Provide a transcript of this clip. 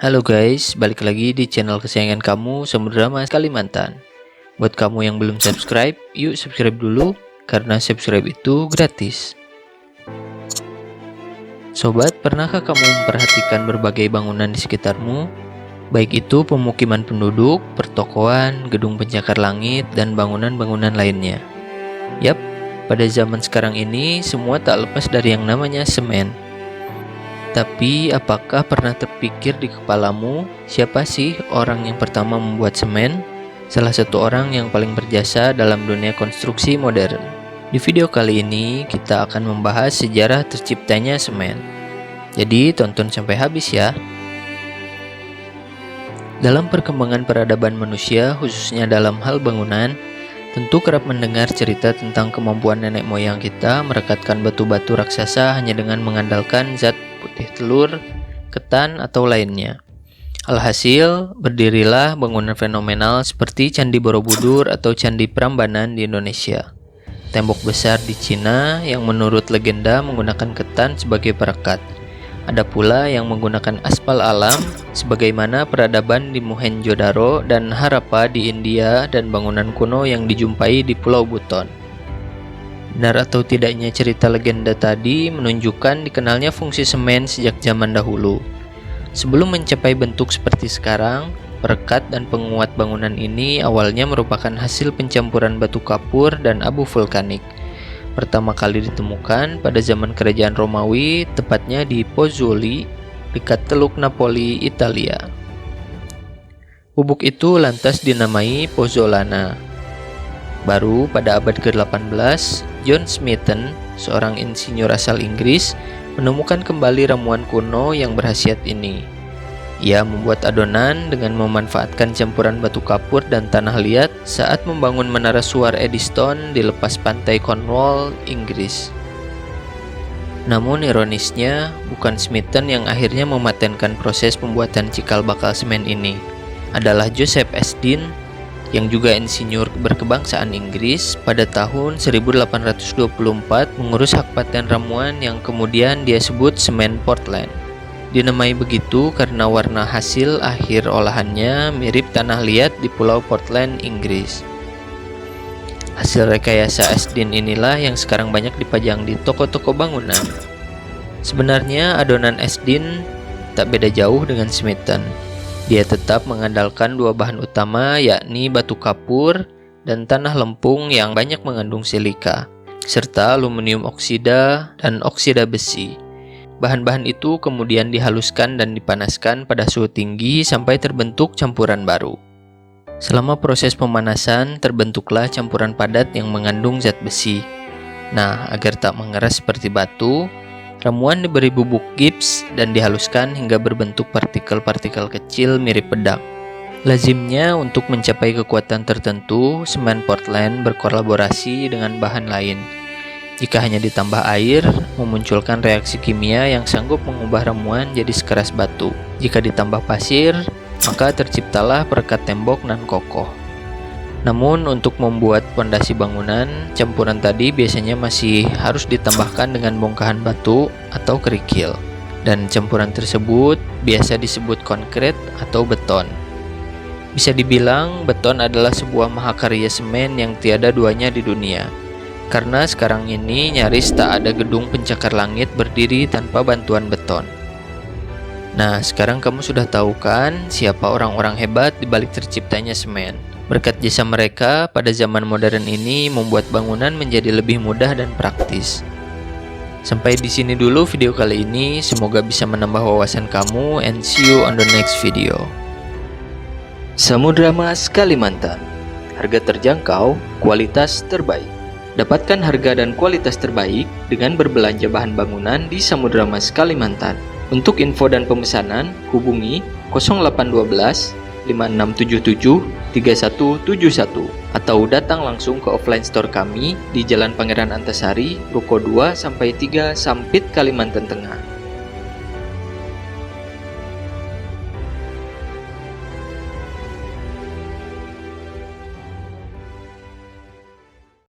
Halo guys, balik lagi di channel kesayangan kamu, Samudra Mas Kalimantan. Buat kamu yang belum subscribe, yuk subscribe dulu, karena subscribe itu gratis. Sobat, pernahkah kamu memperhatikan berbagai bangunan di sekitarmu? Baik itu pemukiman penduduk, pertokoan, gedung pencakar langit, dan bangunan-bangunan lainnya. Yap, pada zaman sekarang ini, semua tak lepas dari yang namanya semen. Tapi apakah pernah terpikir di kepalamu siapa sih orang yang pertama membuat semen? Salah satu orang yang paling berjasa dalam dunia konstruksi modern. Di video kali ini kita akan membahas sejarah terciptanya semen. Jadi tonton sampai habis ya. Dalam perkembangan peradaban manusia, khususnya dalam hal bangunan, tentu kerap mendengar cerita tentang kemampuan nenek moyang kita merekatkan batu-batu raksasa hanya dengan mengandalkan zat putih telur, ketan, atau lainnya. Alhasil, berdirilah bangunan fenomenal seperti Candi Borobudur atau Candi Prambanan di Indonesia. Tembok besar di Cina yang menurut legenda menggunakan ketan sebagai perekat. Ada pula yang menggunakan aspal alam, sebagaimana peradaban di Mohenjo-daro dan Harappa di India dan bangunan kuno yang dijumpai di Pulau Buton. Benar atau tidaknya cerita legenda tadi menunjukkan dikenalnya fungsi semen sejak zaman dahulu. Sebelum mencapai bentuk seperti sekarang, perekat dan penguat bangunan ini awalnya merupakan hasil pencampuran batu kapur dan abu vulkanik. Pertama kali ditemukan pada zaman kerajaan Romawi, tepatnya di Pozzuoli, dekat Teluk Napoli, Italia. Bubuk itu lantas dinamai pozzolana. Baru pada abad ke-18, John Smeaton, seorang insinyur asal Inggris, menemukan kembali ramuan kuno yang berkhasiat ini. Ia membuat adonan dengan memanfaatkan campuran batu kapur dan tanah liat saat membangun menara suar Eddystone di lepas pantai Cornwall, Inggris. Namun ironisnya, bukan Smeaton yang akhirnya mematenkan proses pembuatan cikal bakal semen ini. Adalah Joseph Asdin, yang juga insinyur berkebangsaan Inggris, pada tahun 1824 mengurus hak paten ramuan yang kemudian dia sebut semen Portland. Dinamai begitu karena warna hasil akhir olahannya mirip tanah liat di Pulau Portland, Inggris. Hasil rekayasa Asdin inilah yang sekarang banyak dipajang di toko-toko bangunan. Sebenarnya adonan Asdin tak beda jauh dengan Smeaton. Dia tetap mengandalkan dua bahan utama, yakni batu kapur dan tanah lempung yang banyak mengandung silika, serta aluminium oksida dan oksida besi. Bahan-bahan itu kemudian dihaluskan dan dipanaskan pada suhu tinggi sampai terbentuk campuran baru. Selama proses pemanasan, terbentuklah campuran padat yang mengandung zat besi. Nah, agar tak mengeras seperti batu, ramuan diberi bubuk gips dan dihaluskan hingga berbentuk partikel-partikel kecil mirip pedang. Lazimnya untuk mencapai kekuatan tertentu, semen Portland berkolaborasi dengan bahan lain. Jika hanya ditambah air, memunculkan reaksi kimia yang sanggup mengubah ramuan jadi sekeras batu. Jika ditambah pasir, maka terciptalah perekat tembok nan kokoh. Namun untuk membuat pondasi bangunan, campuran tadi biasanya masih harus ditambahkan dengan bongkahan batu atau kerikil. Dan campuran tersebut biasa disebut konkret atau beton. Bisa dibilang beton adalah sebuah mahakarya semen yang tiada duanya di dunia. Karena sekarang ini nyaris tak ada gedung pencakar langit berdiri tanpa bantuan beton. Nah, sekarang kamu sudah tahu kan siapa orang-orang hebat di balik terciptanya semen. Berkat jasa mereka, pada zaman modern ini membuat bangunan menjadi lebih mudah dan praktis. Sampai di sini dulu video kali ini, semoga bisa menambah wawasan kamu, and see you on the next video. Samudra Mas Kalimantan, harga terjangkau, kualitas terbaik. Dapatkan harga dan kualitas terbaik dengan berbelanja bahan bangunan di Samudra Mas Kalimantan. Untuk info dan pemesanan, hubungi 0812 5677 3171 atau datang langsung ke offline store kami di Jalan Pangeran Antasari, Ruko 2-3, Sampit, Kalimantan Tengah.